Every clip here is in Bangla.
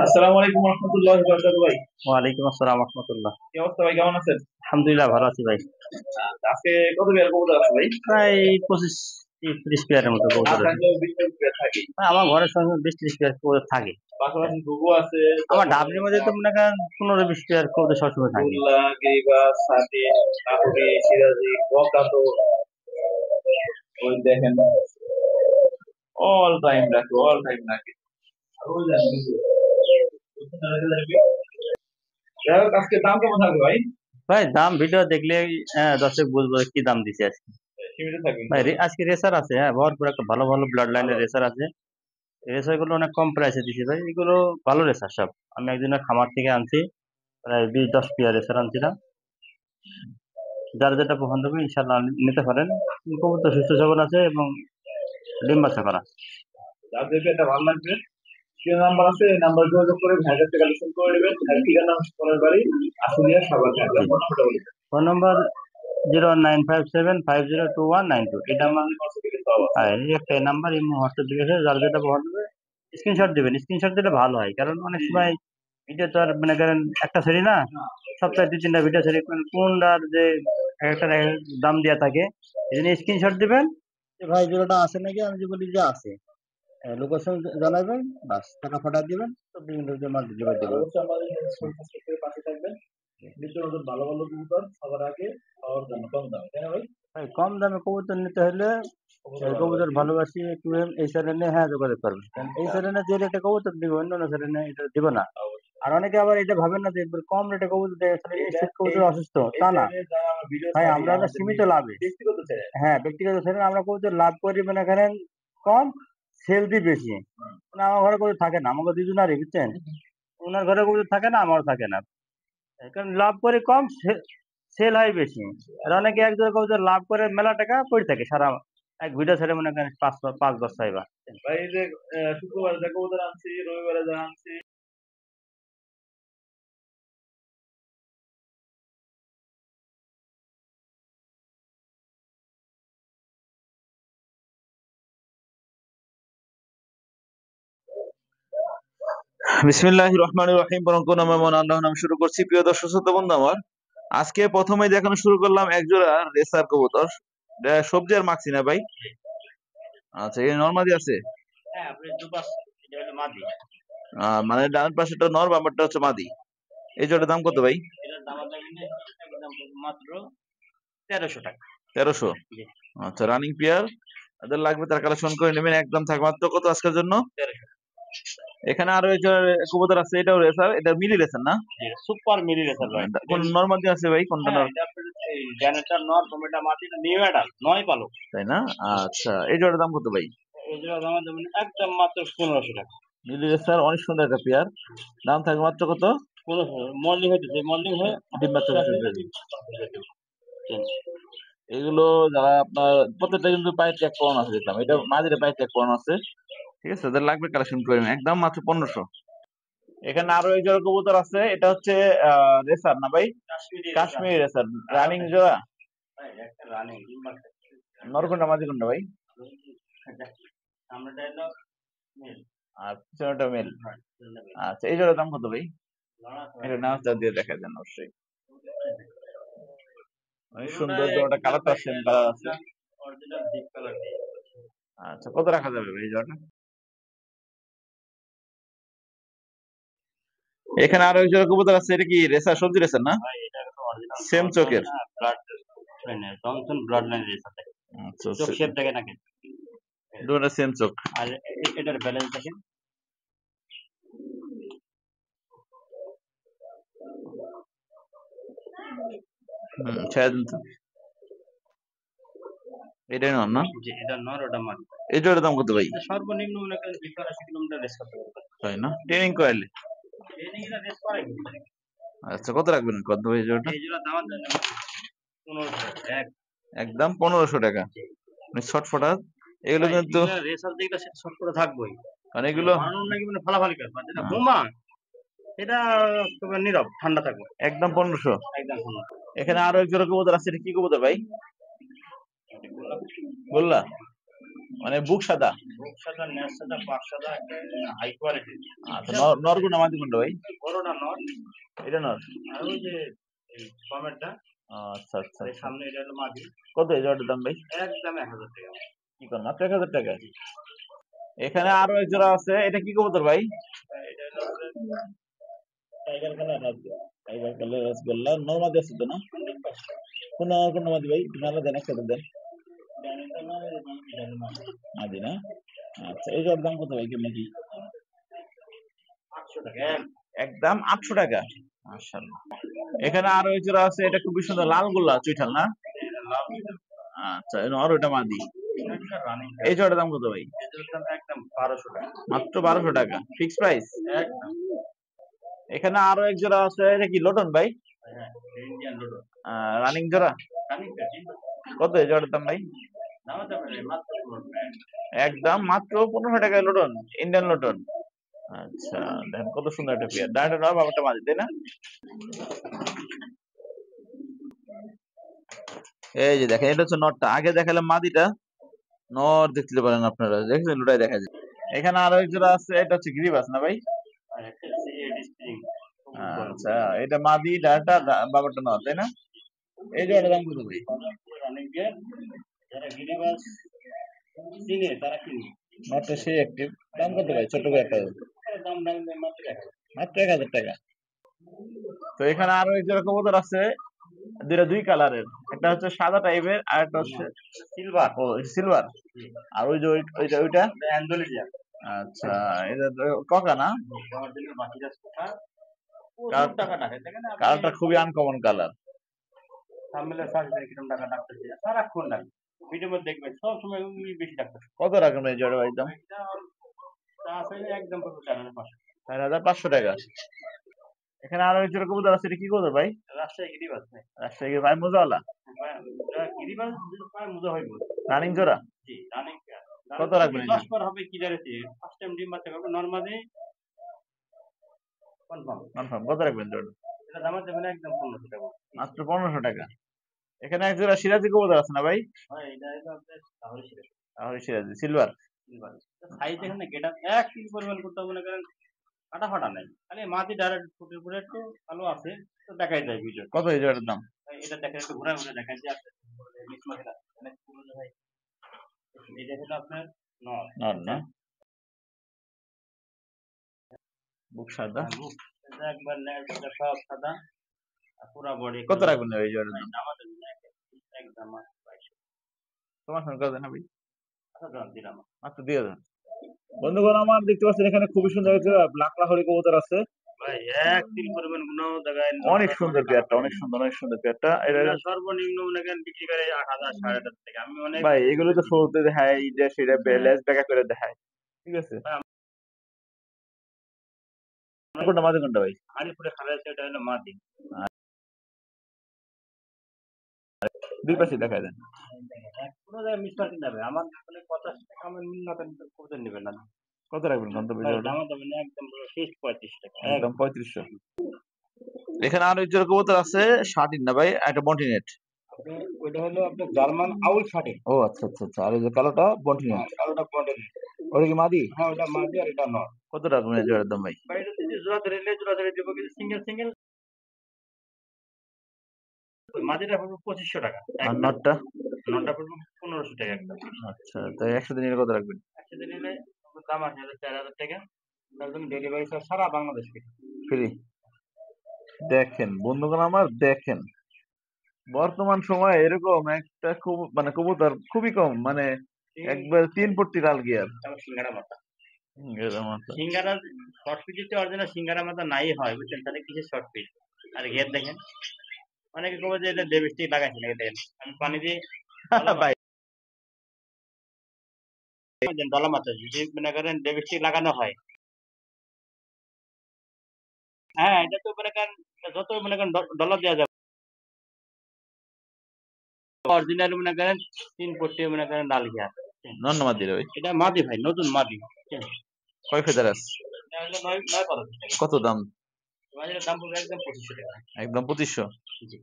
আসসালামু আলাইকুম রহমতুল্লাহ ভাই। ওয়ালাইকুম আসসালাম রহমতুল্লাহ। কি অবস্থা ভাই, কেমন আছেন? আলহামদুলিল্লাহ ভালো আছি ভাই। আজকে কত বিয়ার কবুতর আছে ভাই? প্রায় 25-30 পেয়ারের মতো কবুতর আপনার আছে। তো 20 থাকি। আমার ঘরের সঙ্গে 20-30 পেয়ার কবুতর থাকে। পাশাপাশি ঘুঘু আছে, আমার তারপরে ডাবলির মধ্যে তো মনে করেন 15-20 পেয়ার কবুতর সবসময় থাকে। বুল্লা, গিরিবাজ, সাতিন, কাকুরি, সিরাজি, বকাতো, ওই দেখেন অল টাইম রাখে। যাই হোক, আজকে দাম কেমন থাকবে ভাই? ভাই দাম ভিডিও দেখলে দর্শক বুঝবো কি দাম দিছে আজকে। সীমিত থাকবে ভাই ইনশাআল্লাহ। আজকে রেসার আছে, ভরপুর একটা ভালো ভালো ব্লাড লাইনের রেসার আছে। রেসার গুলো অনেক কম প্রাইসে দিছি ভাই, এগুলো ভালো রেসার সব। আমি একদিনের খামার থেকে আনছি, প্রায় 20-10 পেয়ার রেসার আনছিলাম। যার যেটা পছন্দ হবে ইনশাল্লাহ নিতে পারেন। কবুতর সুস্থ সবল আছে এবং ডিম বাচ্চা করা। যাদেরকে এটা ভালো লাগবে, যে নাম্বার আছে এই নাম্বার যোগাযোগ করে ভাইয়ের কাছে কালেকশন করে নেবেন। আর ঠিকানা পরের বাড়ি আশুলিয়া সাভার থাকবে। ফোন নাম্বারটা বলে দেন। ফোন নম্বর 09575021192। এটা আমার এই একটা নাম্বার, এই হোয়াটসঅ্যাপ দিকে আছে। যার যেটা পছন্দ হবে স্ক্রিনশট দিবেন। স্ক্রিনশট দিলে ভালো হয়, কারণ অনেক সময় ভিডিও তো আর মনে করেন একটা সেরি না, সপ্তাহে 2-3টা ভিডিও সেরি কোনটার যে একটা দাম দেওয়া থাকে। এই জন্য স্ক্রিনশট দিবেন যে ভাই জোড়াটা আছে নাকি, আমি যে বলি যে আছে, লোকেশন জানাবেন, বাস টাকা পাঠা দিবেন, 24 ঘন্টার মাল ডেলিভারি আর দেবেন। অবশ্যই আমাদের সাবস্ক্রাইব করে পাশে থাকবেন। নিত্য নতুন ভালো ভালো কবুতর সবার আগে পাওয়ার জন্য কম দামে, তাই না ভাই? ভাই কম দামে কবুতর নিতে হলে কবুতর কবুতর ভালোবাসি। ভালোবাসি একটু এই চ্যানেলে যোগাযোগ করবেন, কারণ এই চ্যানেলে যে রেটে কবুতর দিব অন্য অন্য চ্যানেলে এটা দিব না। আর অনেকে আবার এটা ভাবেন না যে কম রেটে কবুতর দেয় আসলে এই শীত কবুতর অসুস্থ, এই তা না চ্যানেলে যারা আমরা ভিডিও ভাই। ছাড়ি আমরা হলো আমাদের সীমিত লাভে, ব্যক্তিগত চ্যানেল। ব্যক্তিগত চ্যানেল, আমরা কবুতর লাভ করি মনে করেন কম, সেল দিই বেশি। মানে আমার ঘরে কবুতর থাকে না, আমাকে দুজনারই বুঝছেন, ওনার ঘরে কবুতর থাকে না, আমারও থাকে না। কারণ লাভ করে কম, সেল হয় বেশি। আর অনেকে এক জায়গায় কবুতর লাভ করে মেলা টাকা পড়ে থাকে সারা এক ভিডিও ছেড়ে মনে করেন 5-10 ছয়বার। ভাই এই যে শুক্রবারে যা কবুতর আনছি, রবিবারে যা আনছি। বিসমিল্লাহির রহমানির রহিম। বরং নামে মহান আল্লাহর নামে শুরু করছি। প্রিয় দর্শক শ্রোতা বন্ধু আমার, আজকে প্রথমেই দেখানো শুরু করলাম এক জোড়া রেসার কবুতর। এটা সবজি আর মাখছি না ভাই। আচ্ছা, এই নরমাদি আছে। হ্যাঁ আপনি দুপাশ, এটা হলো মাদি। মানে ডান পাশেটা নর, বামটা হচ্ছে মাদি। এই জোড়ার দাম কত ভাই? এটার দাম একদম মাত্র 1300 টাকা। 1300? জি, আচ্ছা, রানিং পেয়ার। যাদের লাগবে তার কালেকশন করে নেবেন। একদম থাক মাত্র কত আজকের জন্য? 1300। এখানে আরো এই জোড়া কবুতর আছে, এটাও রেসার, এটা মিলি রেসার না? সুপার মিলি রেসার ভাই। কোন নরমাদি আছে ভাই, কোনটা হ্যাঁ নর? এটা আপনার এই জেনারেটর নর, টমেটো মাদি, নিউ অ্যাডাল, 9 পালক। তাই না? আচ্ছা, এই জোড়ার দাম কত ভাই? এই যে দাম দেবেন একদম মাত্র 1500 টাকা। মিলি রেসার, অনেক সুন্দর একটা পেয়ার। দাম থাকবে মাত্র কত? 1500। মর্নিং হইতেছে, মর্নিং হয়ে ডিম বাচ্চা করতেছে। জি। এগুলো যারা আপনার প্রত্যেকটা কিন্তু পায়ে ট্যাগ করানো আছে, দেখলাম এটা মাঝের পায়ে ট্যাগ করানো আছে। ঠিক আছে, যাদের লাগবে কালেকশন করে নেবেন। একদম মাত্র 1500। এখানে আরো এই জোড়া কবুতর আছে, এটা হচ্ছে রেসার না ভাই? কাশ্মীরি রেসার, রানিং জোড়া। ভাই একটা রানিং ডিম বাচ্চা। নরকোন্ডা মাঝি কোনটা ভাই? আমরা হলো মেল। আর পিছনেটা মেল। হ্যাঁ, আচ্ছা, এই জোড়ার দাম কত ভাই? এটা নামটা দিয়ে দেখা যান অবশ্যই। অনেক সুন্দর জোড়াটা, কালারটা সেম কালার আছে। Original deep colour. আচ্ছা, কত রাখা যাবে ভাই এই জোড়াটা? এখানে আরো এক জোড়া কবুতর আছে, এটা কি রেসার, সবজি রেসার না? ভাই এটা হলো অরিজিনাল সেম চোখের। ব্লাড লাইনের, জনসন ব্লাড লাইনের সাথে। আচ্ছা, চোখ শেপ দেখে নাকি। দুটো সেম চোখ। আর এটার ব্যালেন্স দেখেন। ছেড়ে দিন তো। এটাই নন না? যে এটা নর, ওটা মাদি। এই জোড়ার দাম কত ভাই? সর্বনিম্ন মনে করেন 20-80 কিলোমিটার রেস করতে পারবে। তাই না? ট্রেনিং করাইলে? ট্রেনিংটা রেস করে কিন্তু। আচ্ছা, কত রাখবেন কত ভাই এই জোড়াটা? এই জোড়া দাম আছে 1500 টাকা। একদম 1500 টাকা। মানে ছটফটা এগুলো কিন্তু, রেসার যেগুলো সেটা শর্ট করে থাকবোই, কারণ এগুলো বানানোর নাকি মানে ফালাফালি করবে, যেটা বোমা এটা তোমার নীরব ঠান্ডা থাকবে। একদম 1500। একদম শোনো। এখানে আরো এক জোড়া কবুতর আছে, এটা কি কবুতর ভাই? গোল্লা। মানে বুক সাদা। বুক সাদা, নেট সাদা, পাট সাদা, একটা হাই কোয়ালিটি। আচ্ছা, নর কোনটা মাদি কোনটা ভাই? বড়টা নর, এটা নর। আর ওই যে এই কমেরটা আচ্ছা আচ্ছা এই আচ্ছা। সামনে এটা হলো মাদি। কত এই জোড়াটার দাম ভাই? একদম 1000 টাকা। কি কর মাত্র 1000 টাকা? এখানে আরো এক জোড়া আছে, এটা কি কবুতর ভাই? এটা হলো আপনার টাইগার কালার রাজগোল্লা। টাইগার কালার রাজগোল্লা নর মাদি আছে তো না? 100%। কোন কোন মাদি ভাই? নালা দেন একটা দেন। ডাইনিংটা নর, এই ডাইনিং মাদি। মাদি না? আচ্ছা, এই জোড়ার দাম কত ভাই কেমন কি? 800 টাকা। একদম 800 টাকা। মাশাআল্লাহ। এখানে আরো এক জোড়া আছে, এটা খুবই সুন্দর লাল গোল্লা চুইঠাল না? এটা লাভ এটা। আচ্ছা, আর ওটা মাদি। এটা রানিং। এই জোড়ার দাম কত ভাই? এটার দাম একদম 1200 টাকা। মাত্র 1200 টাকা ফিক্স প্রাইস। একদম। এখানে আরো এক জোড়া আছে, এটা কি লোটন ভাই? হ্যাঁ, ইন্ডিয়ান লোডো। রানিং জোড়া। রানিং পেটি। কত এই জোড়ার দাম ভাই? দাম যাবে মাত্র 15 টাকা। একদম মাত্র 1500 টাকায় লোটন, ইন্ডিয়ান লোটন। আচ্ছা, দেখেন কত সুন্দর একটা পেয়ার, ডাটা নয় বাবাটা মাঝে, তাই না? এই যে দেখেন, এটা হচ্ছে নটটা, আগে দেখালাম মাদিটা। নর দেখতে পারেন আপনারা, দেখছেন লোটাই দেখা যায়। এখানে আরো এক জোড়া আছে, এটা হচ্ছে গ্রিবাস না ভাই? আর একটা সিএডি স্প্রিং। আচ্ছা, এটা মাদি, ডাটা বাবাটা নর, তাই না? এই জোড়াটার দাম কত ভাই? Running gear. যারা গিরিবাস চিনে তারা কিনবে। নটটা সেই অ্যাক্টিভ। দাম কত ভাই ছোট করে একটা? দাম মাত্র 1000। মাত্র 1000 টাকা। তো এখানে আরো এক জোড়া কবুতর আছে, দুইটা দুই কালারের, একটা হচ্ছে সাদা টাইপের আর একটা হচ্ছে সিলভার। ও সিলভার। আর ওই যে ওইটা ওইটা অ্যান্ডোলিজিয়া। আচ্ছা, এটা তো ককা না? অরিজিনাল বাকিরা কোথা? কালার- টাকা টাকা দেখেন আপনি। কালারটা খুবই আনকমন কালার। সামনে সার্চ করে কিরকম টাকা ডাকতেছে সারাক্ষণ ডাকবে। ভিডিওর মধ্যে দেখবেন সব সময় উনি বেশি ডাকতেছে। কত রাখবেন এই জোড়া ভাই দাম? এটা তা আসলে একদম পুরো 4500। 4500 টাকা। এখানে আরো এক জোড়া কবুতর আছে, এটা কি কবুতর ভাই? রাজশাহী গিরিবাস ভাই। রাজশাহী ভাই মোজাওয়ালা। গিরিবাস প্রায় মুজা হয়ে গেল। রানিং জোড়া। জি রানিং পেয়ার। কত রাখবেন এটা? 10 পর হবে কি জানেছি ফার্স্ট টাইম ডিম বাচ্চা করবে নরমালি কনফার্ম। কনফার্ম কত রাখবেন জোড়া? এটা দাম দেবেন একদম 1500 টাকা। মাত্র 1500 টাকা। এখানে এক জোড়া সিরাজি কবুতর আছে না ভাই? ভাই এটা হলো আপনার তাহলে ছিল। তাহলে সিরাজি সিলভার। সিলভার। সাইজ দেখেন না গেটআপ এক কিছু পরিমাণ করতে মনে করেন কাটা ফাটা নাই। খালি মাটি ডাইরেক্ট ফুটের উপরে একটু আলো আছে তো দেখাই যায় ভিডিও। কত এই জোড়ার দাম? এটা দেখেন একটু ঘুরে ঘুরে দেখাই যে আছে মিক্স মশলা অনেক পুরনো ভাই। এটা হলো আপনার নর। নর না? বুক সাদা। এটা একবার নেট এটা সব সাদা আর পুরা বডি। কত রাখবেন এই জোড়ার দাম? আমাদের একদম 2200। তোমার সঙ্গে কত না ভাই? আচ্ছা দাম দিলাম। মাত্র 2000। বন্ধুগণ আমার দেখতে পাচ্ছেন এখানে খুবই সুন্দর একটা ব্ল্যাক লাহোরি কবুতর আছে। ভাই এক তিল পরিমাণ গুণ জায়গায় অনেক সুন্দর পেয়ারটা, অনেক সুন্দর, অনেক সুন্দর পেয়ারটা। এটা সর্বনিম্ন মনে করেন বিক্রি করে 8000 8500 থেকে। আমি অনেক ভাই এগুলো তো শুরুতে দেখায়, এটা সেটা লেস ব্যাকা করে দেখায়, ঠিক আছে? কোনটা মাঝে কোনটা ভাই? আলিপুরে খারাপ সেটা হলো মাদি। দুই পাশে দেখায় দেন। কোনো জায়গায় মিস মার্কিং যাবে আমার মানে 50 টাকা আমার মিল না করতে নেবেন না। কত রাখবেন গন্তব্য জোড়া? দাম দেবেন একদম ফিক্স 35 টাকা। একদম 3500। এখানে আরো এক জোড়া কবুতর আছে, শার্টিন না ভাই, একটা বন্টিনেট। ওইটা হলো আপনার জার্মান আউল শার্টে। ও আচ্ছা আচ্ছা আচ্ছা, আর এই যে কালোটা বন্টিনেট। কালোটা কোয়ান্টিটি। ওটা কি মাদি? হ্যাঁ ওটা মাদি আর এটা নর। কত রাখবেন এই জোড়ার দাম ভাই? ভাই এটা যদি জোড়া ধরে নিলে জোড়া ধরে দেবো কিন্তু সিঙ্গেল সিঙ্গেল মাদিটা পড়বে 2500 টাকা। আর নটটা? নরটা পড়বে 1500 টাকা একদম। আচ্ছা, তাই 100 দিনের কত রাখবেন? একসাথে নিলে দাম আছে 4000 টাকা। তার জন্য ডেলিভারি চার্জ সারা বাংলাদেশ ফ্রি। দেখেন বন্ধুগণ আমার, দেখেন বর্তমান সময়ে এরকম একটা খুব মানে কবুতর খুবই কম, মানে একবার 3 পট্টি লাল গিয়ার। সিঙ্গারা মাথা। এরকম আছে। সিঙ্গারা শর্ট পিচ যদি অরিজিনাল সিঙ্গারা মাথা নাই হয় বুঝছেন তাহলে কিসের শর্ট পিচ। আর গেট দেখেন অনেকে কবে যে এটা ডেভিস্টিক লাগাইছে নাকি দেখেন আমি পানি দিয়ে ভাই ডলা মাথা যদি মনে করেন ডেভিস্টিক লাগানো হয়। হ্যাঁ এটা তো মনে করেন যত মনে করেন ডলার দেওয়া যাবে অরিজিনাল মনে করেন 3 পট্টি মনে করেন লাল গিয়ার। ধন্যবাদ দিলে ভাই। এটা মাদি ভাই নতুন মাদি। কয় ফেদার আছে? এটা হলো 9 পালক টাকা। কত দাম? তোমাদের দাম পড়বে একদম 2500 টাকা। একদম 2500। জি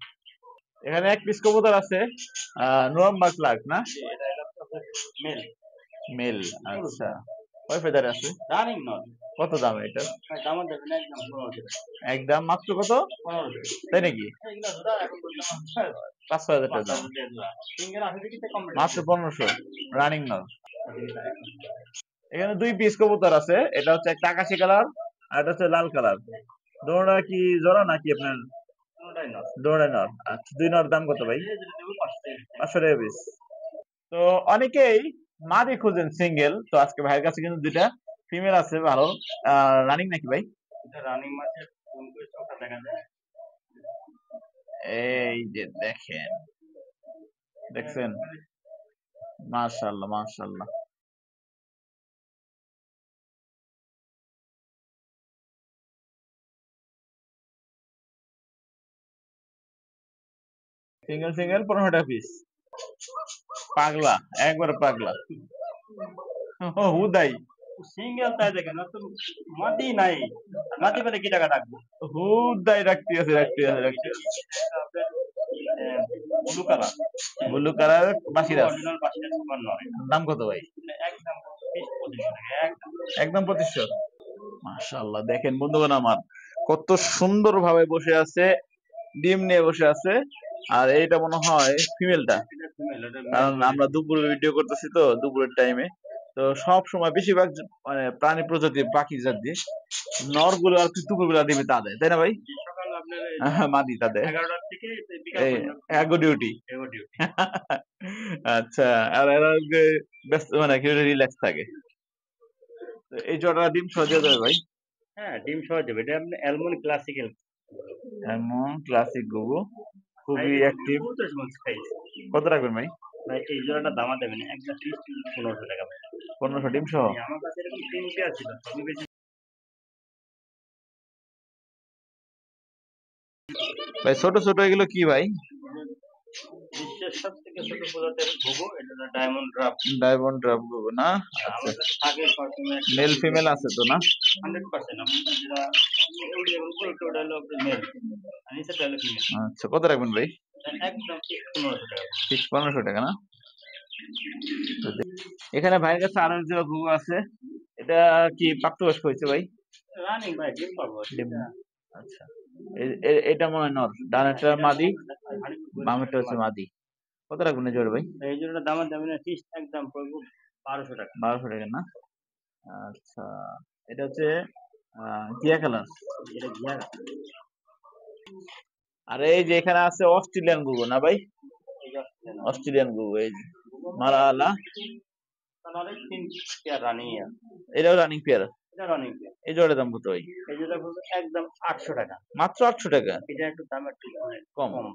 এখানে এক পিস কবুতর আছে, নভেম্বার ফ্ল্যাগ না? জি এটা হলো মেল। মেল, আচ্ছা। কয় ফেদার আছে? Running not. কত দাম এটা? ভাই দামও দেবেন একদম 15 একদম মাত্র কত? 15 তাই নাকি? এগুলা জোড়া এখন বর্তমান 5-6 হাজার টাকা দাম। 5,000 জোড়া। সিঙ্গেল আছে দেখি কম মাত্র 1500 রানিং নর। এখানে 2 পিস কবুতর আছে, এটা হচ্ছে একটা আকাশি কালার আর এটা হচ্ছে লাল কালার। দোনোটা কি জোড়া নাকি আপনার? কোনটাই নট। দোনোটাই নর। আচ্ছা, 2 নর দাম কত ভাই? এই যেটা দেবো 500 500 টাকা পিস। তো অনেকেই মাদি খুঁজেন সিঙ্গেল, তো আজকে ভাইয়ের কাছে কিন্তু 2টা ফিমেল আছে ভালো। রানিং নাকি ভাই? এটা রানিং মাছের ফোন করে চোখটা দেখা যায়। এই যে দেখেন, দেখছেন? মাশাআল্লাহ মাশাআল্লাহ। সিঙ্গেল সিঙ্গেল 15 টাকা পিস। পাগলা, একবারে পাগলা। হুদাই সিঙ্গেল তাই দেখেন না তো মাটি নাই। মাটি পেলে কি টাকা রাখবো? হুদাই রাখতে আছে রাখতে আছে রাখতে আছে। Blue colour. ব্লু কালার বাসিরাস। অরিজিনাল বাসিটা সুপার নয়। দাম কত ভাই? একদম 20-25 টাকা একদম। একদম 2500। মাশাআল্লাহ, দেখেন বন্ধুগণ আমার কত সুন্দর ভাবে বসে আছে, ডিম নিয়ে বসে আছে। আর এইটা মনে হয় ফিমেলটা, এটা ফিমেল, এটা মেল কারণ আমরা দুপুরে ভিডিও করতেছি তো দুপুরের টাইমে। তো সব সময় বেশিরভাগ মানে প্রাণী প্রজাতি পাখি জাতি নর গুলো আর কি দুপুর বেলা ডিমে তা দেয়, তাই না ভাই? সকাল আপনার মাদি তা দেয় 11টা থেকে বিকাল এই পর্যন্ত এগো ডিউটি। এগো ডিউটি। আচ্ছা, আর এরা যে ব্যস্ত মানে কি রিল্যাক্স থাকে। তো এই জোড়া ডিম সহ দিয়ে দেবে ভাই? হ্যাঁ, ডিম সহ দেবে। এটা আপনি অ্যালমন্ড ক্লাসিক্যাল। এমন ক্লাসিক গুগু, ভাই খুবই অ্যাক্টিভ। বহুত রেসপন্স খাইছে। কত রাখবেন ভাই? ভাই এই জোড়াটা দামা দেবেন একদম ফিক্সড 1500 টাকা ভাই। 1500 ডিম সহ? আমার কাছে এরকম 3 পেয়ার ছিল। সবই বেশি ভাই ছোট ছোট এগুলো কি ভাই? বিশ্বের সবথেকে ছোট প্রজাতির ঘুঘু, এটা হলো ডায়মন্ড ড্রাফট। ডায়মন্ড ড্রপ গুগু না? আচ্ছা, আমার কাছে থাকে সবসময় একটা মেল ফিমেল আছে তো না? 100% আপনার যেটা ওটা এবং ওটা হলো আপনার মেল আর নিচেটা হলো ফিমেল। আচ্ছা, কত রাখবেন ভাই? একদম ফিক্সড 1500 টাকা। ফিক্স 1500 টাকা না? তো এখানে ভাইয়ের কাছে আরো যে গুগু আছে, এটা কি প্রাপ্তবয়স্ক হয়েছে ভাই? রানিং ভাই ডিম পাবো ডিম। এটা। আচ্ছা, এটা মনে হয় নর, ডানেরটা মাদি, বামেরটা হচ্ছে মাদি। কত রাখবেন এই জোড়া ভাই? এই জন্য দামের দামে না ফিক্সড একদম পড়বো 1200 টাকা। 1200 টাকা না? আচ্ছা, এটা হচ্ছে টিয়া কালার। এটা ঘিয়া। আর এই যে এখানে আছে অস্ট্রেলিয়ান গুগু না ভাই? অস্ট্রেলিয়ান গুগু, এই যে মালালা। তাহলে অনেক 3 পেয়ার রানিং এর। এটাও রানিং পেয়ার। এটা রানিং পেয়ার। এই জোড়ার দাম কত ভাই? এই যেটা পড়বে একদম 800 টাকা। মাত্র 800 টাকা? এটা একটু দাম একটু কম। কম।